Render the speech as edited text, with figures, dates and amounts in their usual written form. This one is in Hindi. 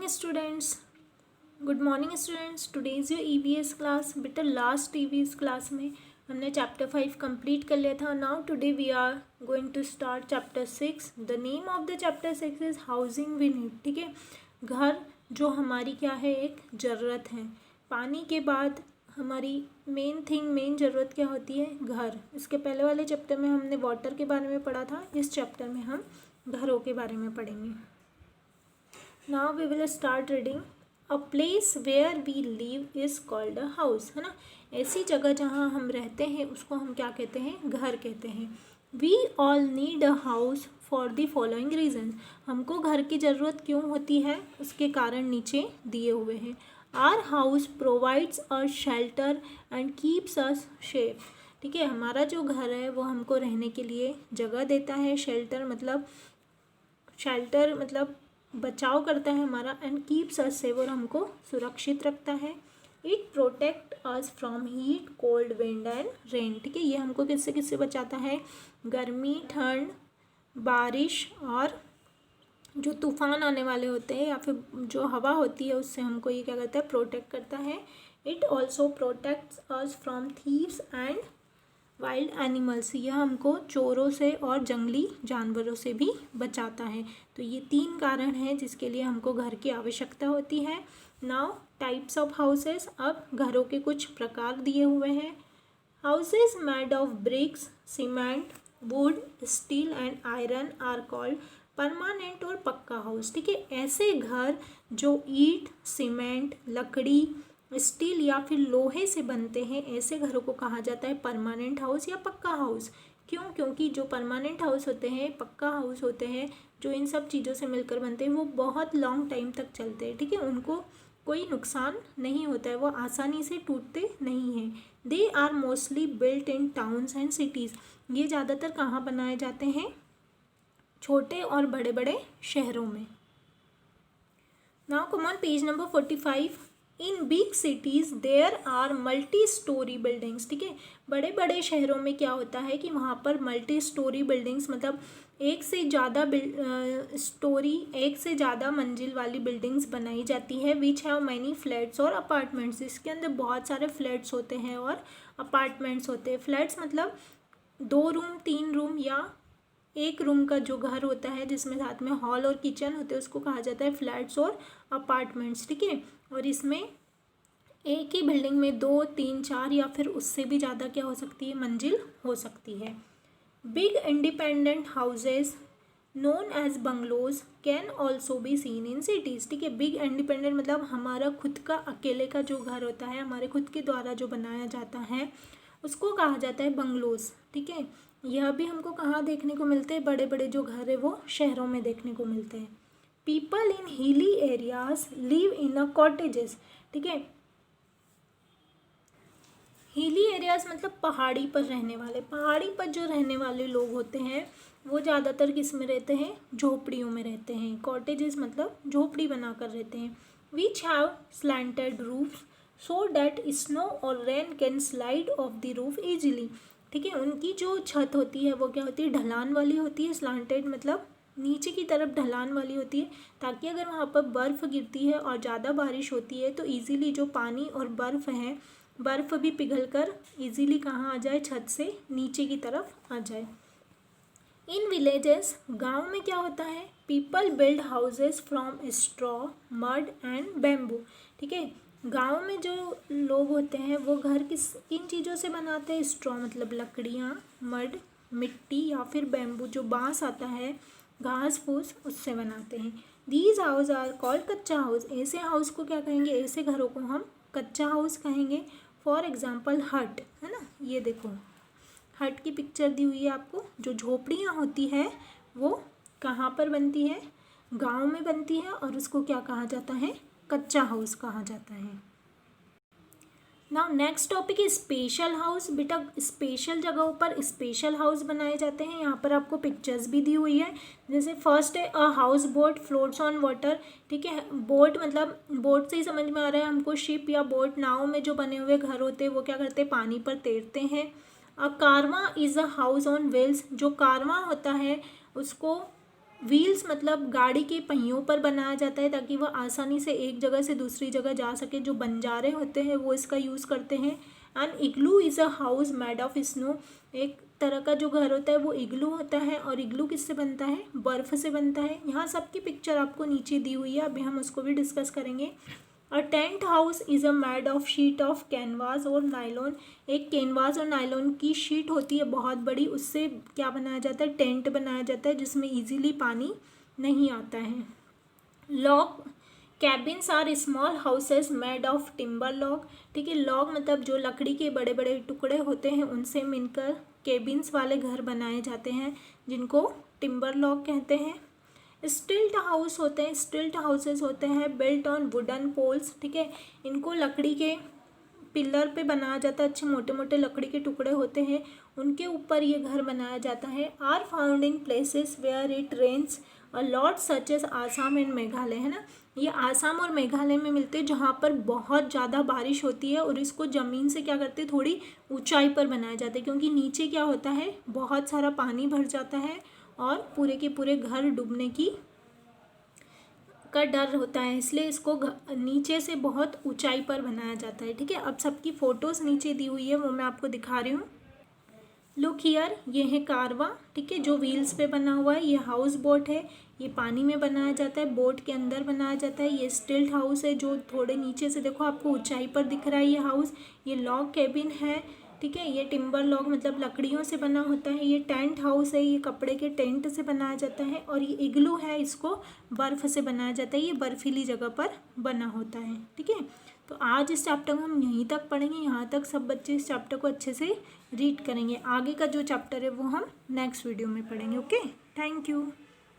Students, good morning students. Today is your EVS class. बेटा लास्ट ईवीएस क्लास में हमने चैप्टर 5 कंप्लीट कर लिया था। Now today we are going to start chapter 6। The name of the chapter 6 is housing we need. ठीक है, घर जो हमारी क्या है, एक ज़रूरत है। पानी के बाद हमारी मेन ज़रूरत क्या होती है, घर। इसके पहले वाले चैप्टर में हमने वाटर के बारे में पढ़ा था, इस चैप्टर में हम घरों के बारे में पढ़ेंगे। Now we will start reading. A place where we live is called a house, है ना। ऐसी जगह जहाँ हम रहते हैं उसको हम क्या कहते हैं, घर कहते हैं। We all need a house for the following reason. हमको घर की ज़रूरत क्यों होती है, उसके कारण नीचे दिए हुए हैं। Our house provides a shelter and keeps us safe. ठीक है, हमारा जो घर है वो हमको रहने के लिए जगह देता है। शेल्टर मतलब बचाव करता है हमारा, एंड कीप्स अस सेफ, और हमको सुरक्षित रखता है। It protect us from heat, cold, wind and rain. ठीक है, ये हमको किससे किससे बचाता है, गर्मी, ठंड, बारिश और जो तूफान आने वाले होते हैं या फिर जो हवा होती है उससे हमको ये क्या करता है, प्रोटेक्ट करता है। It also protects us from thieves and wild animals. यह हमको चोरों से और जंगली जानवरों से भी बचाता है। तो ये 3 कारण हैं जिसके लिए हमको घर की आवश्यकता होती है। Now types of houses. अब घरों के कुछ प्रकार दिए हुए हैं। Houses made of bricks, cement, wood, steel and iron are called permanent और पक्का हाउस। ठीक है, ऐसे घर जो ईंट, सीमेंट, लकड़ी, स्टील या फिर लोहे से बनते हैं, ऐसे घरों को कहा जाता है परमानेंट हाउस या पक्का हाउस। क्यों? क्योंकि जो परमानेंट हाउस होते हैं, पक्का हाउस होते हैं, जो इन सब चीज़ों से मिलकर बनते हैं, वो बहुत लॉन्ग टाइम तक चलते हैं। ठीक है, उनको कोई नुकसान नहीं होता है, वो आसानी से टूटते नहीं हैं। They are mostly built in towns and cities. ये ज़्यादातर कहाँ बनाए जाते हैं, छोटे और बड़े बड़े शहरों में। Now come on page number 45। In big cities there are multi storey buildings. ठीक है, बड़े बड़े शहरों में क्या होता है कि वहाँ पर मल्टी स्टोरी बिल्डिंग्स, मतलब एक से ज़्यादा मंजिल वाली बिल्डिंग्स बनाई जाती है। विच हैव मैनी फ्लैट्स और अपार्टमेंट्स। इसके अंदर बहुत सारे फ्लैट्स होते हैं और अपार्टमेंट्स होते हैं। फ्लैट्स मतलब 2 रूम, 3 रूम या एक रूम का जो घर होता है जिसमें साथ में हॉल और किचन होते हैं, उसको कहा जाता है फ्लैट्स और अपार्टमेंट्स। ठीक है, और इसमें एक ही बिल्डिंग में 2, 3, 4 या फिर उससे भी ज़्यादा क्या हो सकती है, मंजिल हो सकती है। Big independent houses known as bungalows can also be seen in cities. ठीक है, बिग इंडिपेंडेंट मतलब हमारा खुद का अकेले का जो घर होता है, हमारे खुद के द्वारा जो बनाया जाता है, उसको कहा जाता है बंगलोज। ठीक है, यह भी हमको कहाँ देखने को मिलते हैं, बड़े बड़े जो घर है वो शहरों में देखने को मिलते हैं। People in hilly areas live in a cottages. ठीक है, हिली एरियाज मतलब पहाड़ी पर रहने वाले, पहाड़ी पर जो रहने वाले लोग होते हैं वो ज़्यादातर किस में रहते हैं, झोपड़ियों में रहते हैं। कॉटेजेस मतलब झोपड़ी बनाकर रहते हैं। Which have slanted roofs so that snow और rain can slide off the roof easily. ठीक है, उनकी जो छत होती है वो क्या होती है, ढलान वाली होती है। स्लांटेड मतलब नीचे की तरफ ढलान वाली होती है, ताकि अगर वहाँ पर बर्फ़ गिरती है और ज़्यादा बारिश होती है तो इजीली जो पानी और बर्फ़ है, बर्फ़ भी पिघलकर इजीली कहाँ आ जाए, छत से नीचे की तरफ आ जाए। इन विलेजेस, गांव में क्या होता है, people build houses from straw, mud and bamboo. ठीक है, गांव में जो लोग होते हैं वो घर किन चीज़ों से बनाते हैं, स्ट्रॉ मतलब लकड़ियाँ, मड मिट्टी, या फिर बैम्बू जो बांस आता है, घास फूस, उससे बनाते हैं। दीज हाउस आर कॉल्ड कच्चा हाउस। ऐसे हाउस को क्या कहेंगे, ऐसे घरों को हम कच्चा हाउस कहेंगे। फॉर एग्जाम्पल हट, है ना, ये देखो हट की पिक्चर दी हुई है आपको। जो झोपड़ियाँ होती है वो कहाँ पर बनती है, गांव में बनती है, और उसको क्या कहा जाता है, कच्चा हाउस कहा जाता है। नाउ नेक्स्ट टॉपिक है स्पेशल हाउस। बेटा स्पेशल जगहों पर स्पेशल हाउस बनाए जाते हैं। यहाँ पर आपको पिक्चर्स भी दी हुई है। जैसे फर्स्ट है a house boat floats on water. ठीक है, बोट मतलब बोट से ही समझ में आ रहा है हमको, शिप या बोट, नाव में जो बने हुए घर होते हैं वो क्या करते हैं, पानी पर तैरते हैं। अ कारवां is a house on wheels. जो कारवां होता है उसको व्हील्स मतलब गाड़ी के पहियों पर बनाया जाता है ताकि वह आसानी से एक जगह से दूसरी जगह जा सके। जो बंजारे होते हैं वो इसका यूज़ करते हैं। And igloo is a house made of snow, एक तरह का जो घर होता है वो इग्लू होता है। और इग्लू किससे बनता है? बर्फ़ से बनता है। यहाँ सबकी पिक्चर आपको नीचे दी हुई है, अभी हम उसको भी डिस्कस करेंगे। A tent house is a made of sheet of canvas और नायलॉन, एक कैनवास और नायलॉन की शीट होती है बहुत बड़ी, उससे क्या बनाया जाता है? टेंट बनाया जाता है जिसमें इजीली पानी नहीं आता है। Log cabins are small houses made of timber log, ठीक है। लॉग मतलब जो लकड़ी के बड़े बड़े टुकड़े होते हैं उनसे मिलकर केबिन्स वाले घर बनाए जाते हैं जिनको टिम्बर लॉग कहते हैं। स्टिल्ट हाउस होते हैं, स्टिल्ट हाउसेस होते हैं बिल्ट ऑन वुडन पोल्स, ठीक है। इनको लकड़ी के पिलर पे बनाया जाता है, अच्छे मोटे मोटे लकड़ी के टुकड़े होते हैं उनके ऊपर ये घर बनाया जाता है। Are found in places where it rains a lot such as Assam and Meghalaya, है ना। ये आसाम और मेघालय में मिलते हैं जहाँ पर बहुत ज़्यादा बारिश होती है और इसको ज़मीन से क्या करते हैं? थोड़ी ऊंचाई पर बनाया जाता है क्योंकि नीचे क्या होता है? बहुत सारा पानी भर जाता है और पूरे के पूरे घर डूबने का डर होता है, इसलिए इसको नीचे से बहुत ऊंचाई पर बनाया जाता है, ठीक है। अब सबकी फ़ोटोज़ नीचे दी हुई है वो मैं आपको दिखा रही हूँ। लुक हियर, ये है कारवा, ठीक है, जो व्हील्स पे बना हुआ है। ये हाउस बोट है, ये पानी में बनाया जाता है, बोट के अंदर बनाया जाता है। ये स्टिल्ट हाउस है जो थोड़े नीचे से देखो आपको ऊंचाई पर दिख रहा है ये हाउस। ये लॉग केबिन है, ठीक है। ये टिम्बर लॉग मतलब लकड़ियों से बना होता है। ये टेंट हाउस है, ये कपड़े के टेंट से बनाया जाता है। और ये इग्लू है, इसको बर्फ़ से बनाया जाता है, ये बर्फीली जगह पर बना होता है, ठीक है। तो आज इस चैप्टर को हम यहीं तक पढ़ेंगे, यहाँ तक सब बच्चे इस चैप्टर को अच्छे से रीड करेंगे। आगे का जो चैप्टर है वो हम नेक्स्ट वीडियो में पढ़ेंगे। Okay, thank you.